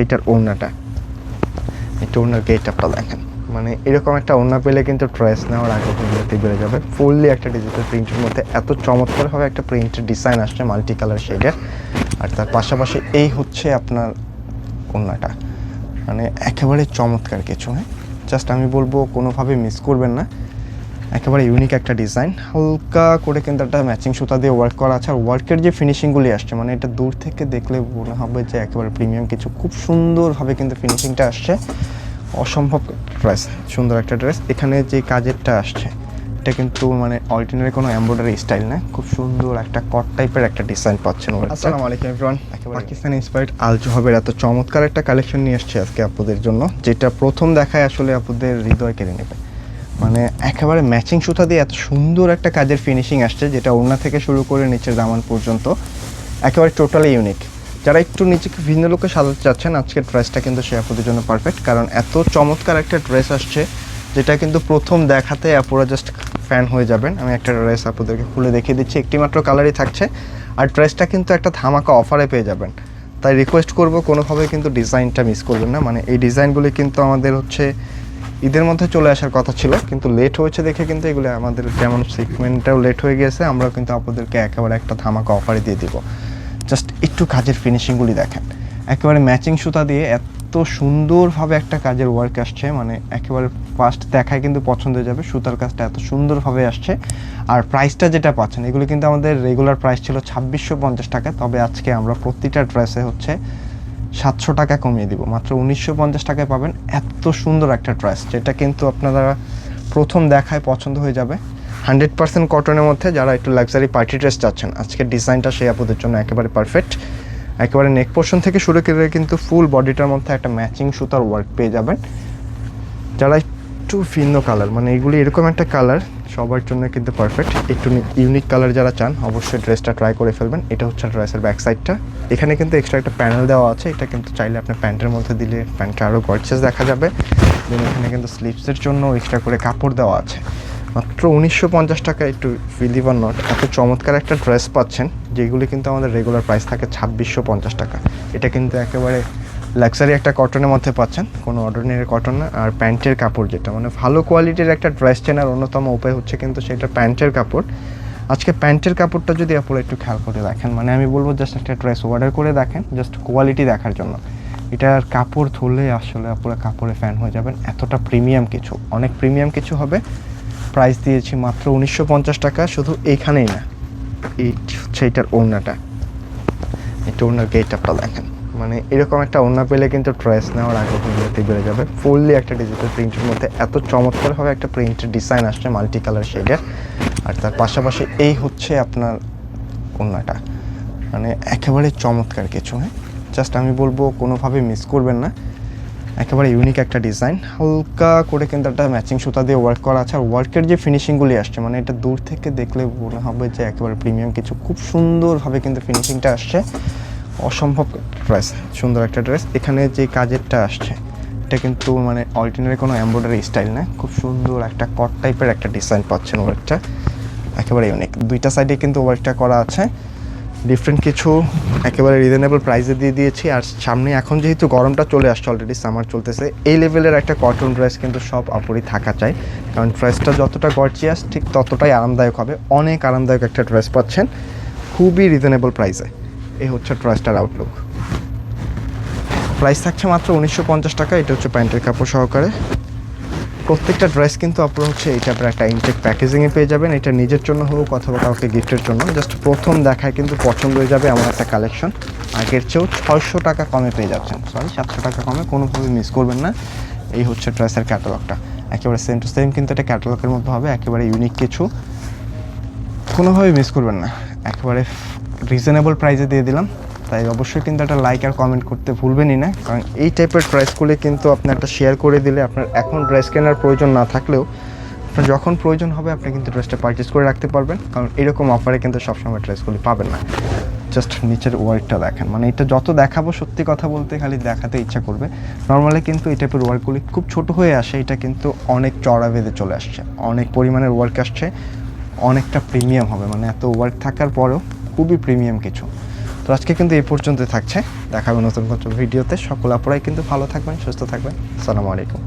এইটার ওড়নাটা, এটা ওড়নার গেটআপটা দেখেন, মানে এরকম একটা ওড়না পেলে কিন্তু ড্রেস নেওয়ার আগ্রহ বেড়ে যাবে। ফুললি একটা ডিজিটাল প্রিন্টের মধ্যে এত চমৎকারভাবে একটা প্রিন্টের ডিজাইন আসছে মাল্টি কালার শেডের। আর তার পাশাপাশি এই হচ্ছে আপনার ওড়নাটা, মানে একেবারে চমৎকার কিছু। হ্যাঁ, জাস্ট আমি বলবো কোনোভাবে মিস করবেন না, একেবারে ইউনিক একটা ডিজাইন। হালকা করে কিন্তু একটা ম্যাচিং সুতা দিয়ে ওয়ার্ক করা আছে। আর ওয়ার্কের যে ফিনিশিংগুলি আসছে, মানে এটা দূর থেকে দেখলে মনে হবে যে একেবারে প্রিমিয়াম কিছু। খুব সুন্দরভাবে কিন্তু ফিনিশিংটা আসছে, অসম্ভব ড্রেস, সুন্দর একটা ড্রেস। এখানে যে কাজেরটা আসছে এটা কিন্তু মানে অরিজিনাল কোনো এমব্রয়ডারি স্টাইল না, খুব সুন্দর একটা কট টাইপের একটা ডিজাইন পাচ্ছেন। আসসালামু আলাইকুম এভরিওয়ান, পাকিস্তান ইন্সপায়ার্ড আলজোহাবের এত চমৎকার একটা কালেকশন নিয়ে আসছে আজকে আপনাদের জন্য, যেটা প্রথম দেখায় আসলে আপনাদের হৃদয় কেড়ে নেবে। মানে একেবারে ম্যাচিং সুতা দিয়ে এত সুন্দর একটা কাজের ফিনিশিং আসছে, যেটা ওড়না থেকে শুরু করে নিচের দামান পর্যন্ত একেবারে টোটালি ইউনিক। যারা একটু নিজেকে ভিন্ন লোকে সাজাতে চাচ্ছেন, আজকের ড্রেসটা কিন্তু সে আপনাদের জন্য পারফেক্ট, কারণ এত চমৎকার একটা ড্রেস আসছে যেটা কিন্তু প্রথম দেখাতে আপনারা জাস্ট ফ্যান হয়ে যাবেন। আমি একটা ড্রেস আপনাদেরকে খুলে দেখিয়ে দিচ্ছি, একটি মাত্র কালারই থাকছে, আর ড্রেসটা কিন্তু একটা ধামাকা অফারে পেয়ে যাবেন। তাই রিকোয়েস্ট করব কোনোভাবে কিন্তু ডিজাইনটা মিস করবেন না। মানে এই ডিজাইনগুলি কিন্তু আমাদের হচ্ছে ঈদের মধ্যে চলে আসার কথা ছিল, কিন্তু লেট হয়েছে দেখে কিন্তু এগুলো আমাদের যেমন সিগমেন্টটাও লেট হয়ে গেছে, আমরাও কিন্তু আপনাদেরকে একেবারে একটা ধামাকা অফারে দিয়ে দিব। জাস্ট একটু কাজের ফিনিশিংগুলি দেখেন, একেবারে ম্যাচিং সুতা দিয়ে এত সুন্দরভাবে একটা কাজের ওয়ার্ক আসছে, মানে একেবারে ফার্স্ট দেখায় কিন্তু পছন্দ হয়ে যাবে। সুতার কাজটা এত সুন্দরভাবে আসছে। আর প্রাইসটা যেটা পাচ্ছেন, এগুলো কিন্তু আমাদের রেগুলার প্রাইস ছিল 2650 টাকা, তবে আজকে আমরা প্রতিটা ড্রেসে হচ্ছে 700 টাকা কমিয়ে দিব, মাত্র 1950 টাকায় পাবেন এত সুন্দর একটা ড্রেস, যেটা কিন্তু আপনারা প্রথম দেখায় পছন্দ হয়ে যাবে। 100% কটনের মধ্যে যারা একটু লাক্সারি পার্টি ড্রেস চাচ্ছেন, আজকের ডিজাইনটা সেই আপনাদের জন্য একেবারে পারফেক্ট। একেবারে নেক পোর্শন থেকে শুরু করে কিন্তু ফুল বডিটার মধ্যে একটা ম্যাচিং সুতার ওয়ার্ক পেয়ে যাবেন। যারা একটু ভিন্ন কালার, মানে এগুলি এরকম একটা কালার সবার জন্য কিন্তু পারফেক্ট। একটু ইউনিক কালার যারা চান অবশ্যই ড্রেসটা ট্রাই করে ফেলবেন। এটা হচ্ছে ড্রেসের ব্যাক সাইডটা, এখানে কিন্তু এক্সট্রা একটা প্যানেল দেওয়া আছে, এটা কিন্তু চাইলে আপনার প্যান্টের মধ্যে দিলে প্যান্টটা আরও গর্জিয়াস দেখা যাবে। দেন এখানে কিন্তু স্লিভসের জন্য এক্সট্রা করে কাপড় দেওয়া আছে। মাত্র 1950 টাকা, একটু বিলিভ অর নট এত চমৎকার একটা ড্রেস পাচ্ছেন, যেগুলি কিন্তু আমাদের রেগুলার প্রাইস থাকে 2650 টাকা। এটা কিন্তু একেবারে লাক্সারি একটা কটনের মধ্যে পাচ্ছেন, কোনো অর্ডিনারি কটন না। আর প্যান্টের কাপড় যেটা, মানে ভালো কোয়ালিটির একটা ড্রেস চেনার অন্যতম উপায় হচ্ছে কিন্তু সেটা প্যান্টের কাপড়। আজকে প্যান্টের কাপড়টা যদি আপনারা একটু খেয়াল করে দেখেন, মানে আমি বলবো জাস্ট একটা ড্রেস অর্ডার করে দেখেন, জাস্ট কোয়ালিটি দেখার জন্য। এটার কাপড় ধরলে আসলে আপনারা কাপড়ে ফ্যান হয়ে যাবেন, এতটা প্রিমিয়াম কিছু, অনেক প্রিমিয়াম কিছু হবে। প্রাইস দিয়েছি মাত্র 1950 টাকা। শুধু এইখানেই না, এই হচ্ছে এটার ওড়নাটা, এটা ওড়নার গেটআপটা দেখেন, মানে এরকম একটা ওড়না পেলে কিন্তু ড্রেস নেওয়ার আগ্রহ বেড়ে যাবে। ফুললি একটা ডিজিটাল প্রিন্টের মধ্যে এত চমৎকারভাবে একটা প্রিন্টের ডিজাইন আসছে মাল্টি কালার শেডের। আর তার পাশাপাশি এই হচ্ছে আপনার ওড়নাটা, মানে একেবারে চমৎকার কিছু। হ্যাঁ, জাস্ট আমি বলবো কোনোভাবে মিস করবেন না, একেবারে ইউনিক একটা ডিজাইন। হালকা করে কিন্তু একটা ম্যাচিং সুতা দিয়ে ওয়ার্ক করা আছে। আর ওয়ার্কের যে ফিনিশিংগুলি আসছে, মানে এটা দূর থেকে দেখলে মনে হবে যে একেবারে প্রিমিয়াম কিছু। খুব সুন্দরভাবে কিন্তু ফিনিশিংটা আসছে, অসম্ভব ড্রেস, সুন্দর একটা ড্রেস। এখানে যে কাজেরটা আসছে এটা কিন্তু মানে অরিজিনাল কোনো এমব্রয়ডারি স্টাইল না, খুব সুন্দর একটা কট টাইপের একটা ডিজাইন পাচ্ছেন। ওয়ার্কটা একেবারে ইউনিক, দুইটা সাইডে কিন্তু ওয়ার্কটা করা আছে। ডিফারেন্ট কিছু একেবারে রিজনেবল প্রাইসে দিয়ে দিয়েছি। আর সামনে এখন যেহেতু গরমটা চলে আসছে, অলরেডি সামার চলতেছে, এই লেভেলের একটা কটন ড্রেস কিন্তু সব আপুরই থাকা চাই, কারণ ড্রেসটা যতটা গর্জিয়াস ঠিক ততটাই আরামদায়ক হবে। অনেক আরামদায়ক একটা ড্রেস পাচ্ছেন খুবই রিজনেবল প্রাইসে। এই হচ্ছে ড্রেসটার আউটলুক, প্রাইস থাকছে মাত্র 1950 টাকা। এটা হচ্ছে প্যান্টের কাপড় সহকারে। প্রত্যেকটা ড্রেস কিন্তু আপনারা হচ্ছে এইটা একটা ইনটেক প্যাকেজিংয়ে পেয়ে যাবেন, এটা নিজের জন্য হোক অথবা কাউকে গিফটের জন্য। জাস্ট প্রথম দেখায় কিন্তু পছন্দ হয়ে যাবে এমন একটা কালেকশন। আগের চেয়েও 600 টাকা কমে পেয়ে যাচ্ছেন, সরি 700 টাকা কমে, কোনোভাবে মিস করবেন না। এই হচ্ছে ড্রেসের ক্যাটালগটা, একেবারে সেম টু সেম কিন্তু এটা ক্যাটালগের মধ্যে হবে, একেবারে ইউনিক কিছু, কোনোভাবে মিস করবেন না। একেবারে রিজনেবল প্রাইসে দিয়ে দিলাম, তাই অবশ্যই কিন্তু একটা লাইক আর কমেন্ট করতে ভুলবেনই না, কারণ এই টাইপের ড্রেসগুলি কিন্তু আপনি একটা শেয়ার করে দিলে আপনার এখন ড্রেস কেনার প্রয়োজন না থাকলেও আপনার যখন প্রয়োজন হবে আপনি কিন্তু ড্রেসটা পারচেস করে রাখতে পারবেন, কারণ এরকম অফারে কিন্তু সবসময় ড্রেসগুলি পাবেন না। জাস্ট নিচের ওয়ার্কটা দেখেন, মানে এটা যত দেখাবো সত্যি কথা বলতে খালি দেখাতে ইচ্ছা করবে। নর্মালি কিন্তু এই টাইপের ওয়ার্কগুলি খুব ছোট হয়ে আসে, এটা কিন্তু অনেক চড়া বেঁধে চলে আসছে, অনেক পরিমাণের ওয়ার্ক আসছে, অনেকটা প্রিমিয়াম হবে, মানে এত ওয়ার্ক থাকার পরেও খুবই প্রিমিয়াম কিছু। তো আজকে কিন্তু এই পর্যন্তই থাকছে, দেখা হবে নতুন কোনো ভিডিওতে। সকল আপুরাই কিন্তু ভালো থাকবেন, সুস্থ থাকবেন। আসসালামু আলাইকুম।